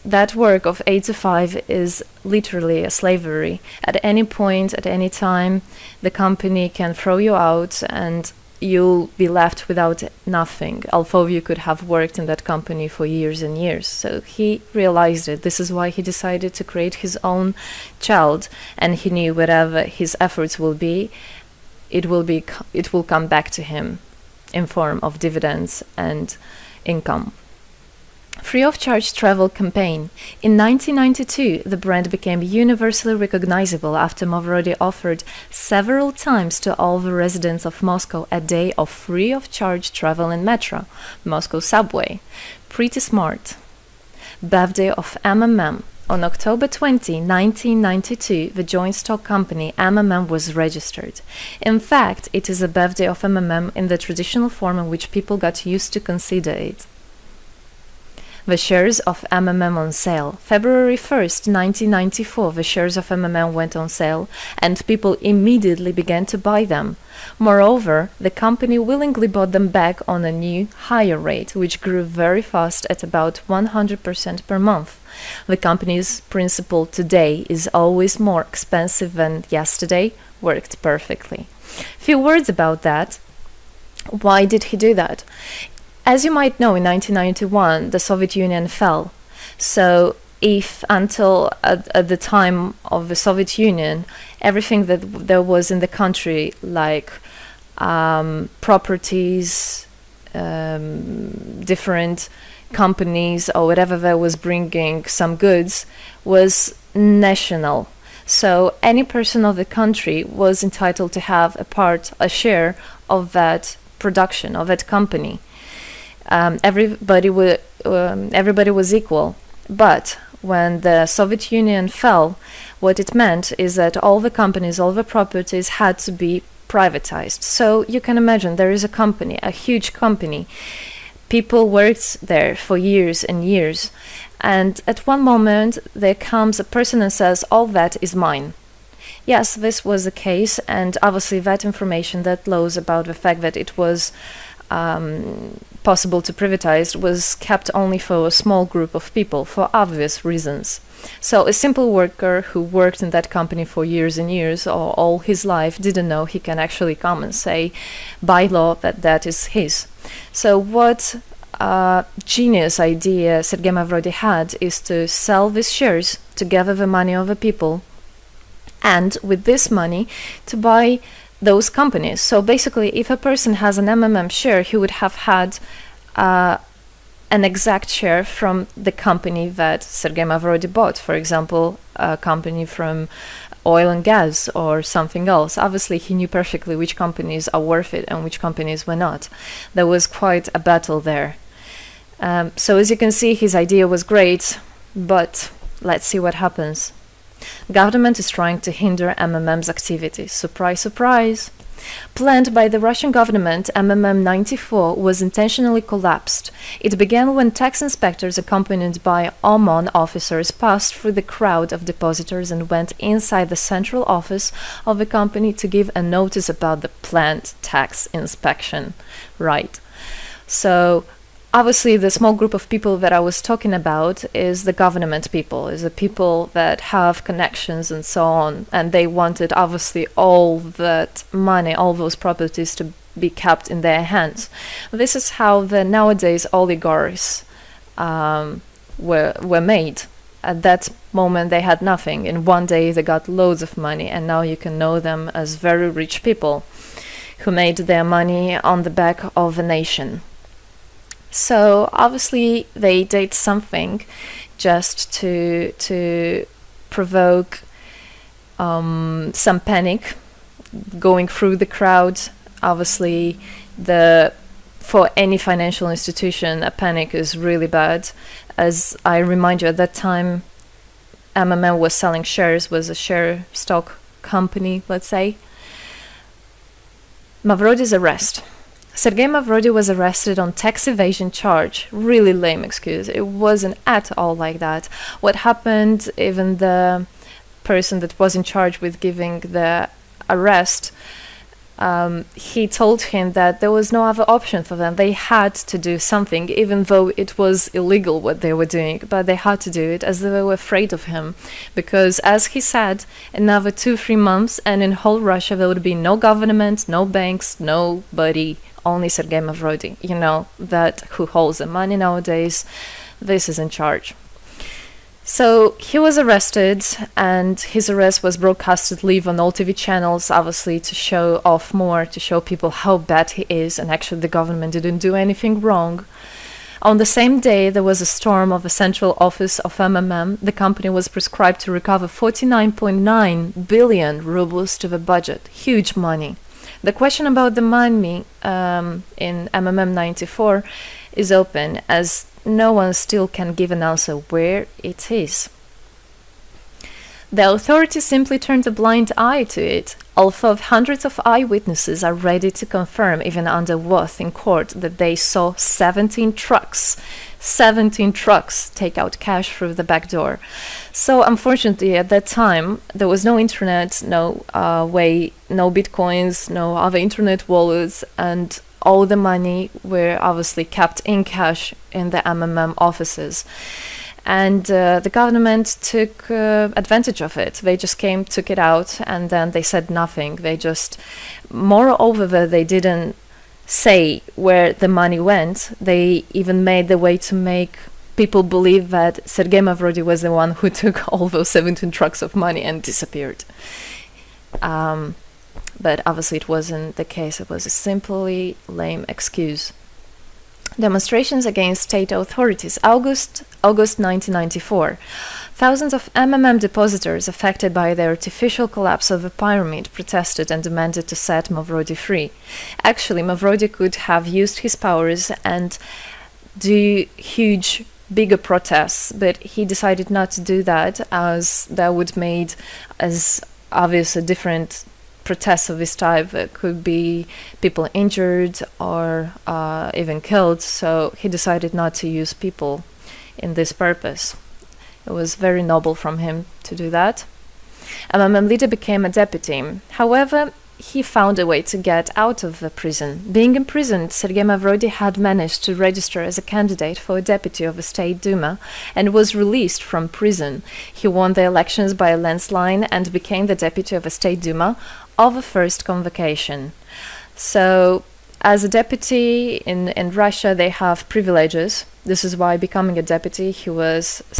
that work of 8 to 5 is literally a slavery. At any point, at any time, the company can throw you out and you'll be left without nothing, although you could have worked in that company for years and years. So he realized it. This is why he decided to create his own child, and he knew whatever his efforts will be, it will come back to him in form of dividends and income. Free of charge travel campaign. In 1992, the brand became universally recognizable after MAVRODI offered several times to all the residents of Moscow a day of free of charge travel in metro, Moscow subway. Pretty smart. Birthday of MMM. On October 20, 1992, the joint stock company MMM was registered. In fact, it is a birthday of MMM in the traditional form in which people got used to consider it. The shares of MMM on sale. February 1st, 1994, the shares of MMM went on sale, and people immediately began to buy them. Moreover, the company willingly bought them back on a new, higher rate, which grew very fast at about 100% per month. The company's principle today is always more expensive than yesterday worked perfectly. Few words about that. Why did he do that? As you might know, in 1991, the Soviet Union fell. So if until at the time of the Soviet Union, everything that there was in the country, like properties, different companies, or whatever that was bringing some goods, was national. So any person of the country was entitled to have a share of that production, of that company. Everybody was equal. But when the Soviet Union fell, what it meant is that all the companies, all the properties had to be privatized. So you can imagine there is a company, a huge company. People worked there for years and years. And at one moment, there comes a person and says, all that is mine. Yes, this was the case. And obviously that information, that laws about the fact that it was possible to privatize was kept only for a small group of people for obvious reasons. So a simple worker who worked in that company for years and years or all his life didn't know he can actually come and say by law that that is his. So what genius idea Sergei MAVRODI had is to sell these shares to gather the money of the people, and with this money to buy those companies. So basically, if a person has an MMM share, he would have had an exact share from the company that Sergei MAVRODI bought. For example, a company from oil and gas or something else. Obviously, he knew perfectly which companies are worth it and which companies were not. There was quite a battle there. So as you can see, his idea was great, but let's see what happens. Government is trying to hinder MMM's activities. Surprise, surprise. Planned by the Russian government, MMM 94 was intentionally collapsed. It began when tax inspectors accompanied by OMON officers passed through the crowd of depositors and went inside the central office of the company to give a notice about the planned tax inspection. Right. So obviously, the small group of people that I was talking about is the government people, is the people that have connections and so on. And they wanted, obviously, all that money, all those properties to be kept in their hands. This is how the nowadays oligarchs were made. At that moment, they had nothing. In one day, they got loads of money. And now you can know them as very rich people who made their money on the back of a nation. So obviously they did something just to provoke some panic going through the crowd. Obviously, for any financial institution, a panic is really bad. As I remind you, at that time, MMM was selling shares, was a share stock company, let's say. MAVRODI's arrest. Sergei MAVRODI was arrested on tax evasion charge. Really lame excuse. It wasn't at all like that. What happened, even the person that was in charge with giving the arrest he told him that there was no other option for them. They had to do something, even though it was illegal what they were doing, but they had to do it as they were afraid of him. Because, as he said, another 2-3 months, and in whole Russia there would be no government, no banks, nobody, only Sergei MAVRODI, you know, that who holds the money nowadays. This is in charge. So he was arrested, and his arrest was broadcasted live on all TV channels, obviously to show off more, to show people how bad he is, and actually the government didn't do anything wrong. On the same day, there was a storm of the central office of MMM. The company was prescribed to recover 49.9 billion rubles to the budget. Huge money. The question about the money in MMM 94 is open, as no one still can give an answer where it is. The authorities simply turned a blind eye to it, although hundreds of eyewitnesses are ready to confirm, even under oath in court, that they saw 17 trucks take out cash through the back door. So unfortunately, at that time, there was no internet, no way, no bitcoins, no other internet wallets, and all the money were obviously kept in cash in the MMM offices. And the government took advantage of it. They just came, took it out, and then they said nothing. They just, moreover, they didn't say where the money went. They even made the way to make people believe that Sergei MAVRODI was the one who took all those 17 trucks of money and disappeared. But obviously it wasn't the case. It was a simply lame excuse. Demonstrations against state authorities. August 1994. Thousands of MMM depositors affected by the artificial collapse of the pyramid protested and demanded to set MAVRODI free. Actually, MAVRODI could have used his powers and do huge, bigger protests, but he decided not to do that, as that would made as obvious a different protests of this type. Could be people injured or even killed, so he decided not to use people in this purpose. It was very noble from him to do that. MMM leader became a deputy. However, he found a way to get out of the prison. Being imprisoned, Sergei MAVRODI had managed to register as a candidate for a deputy of the State Duma and was released from prison. He won the elections by a landslide and became the deputy of the State Duma of the first convocation. So, as a deputy in Russia, they have privileges. This is why, becoming a deputy, he was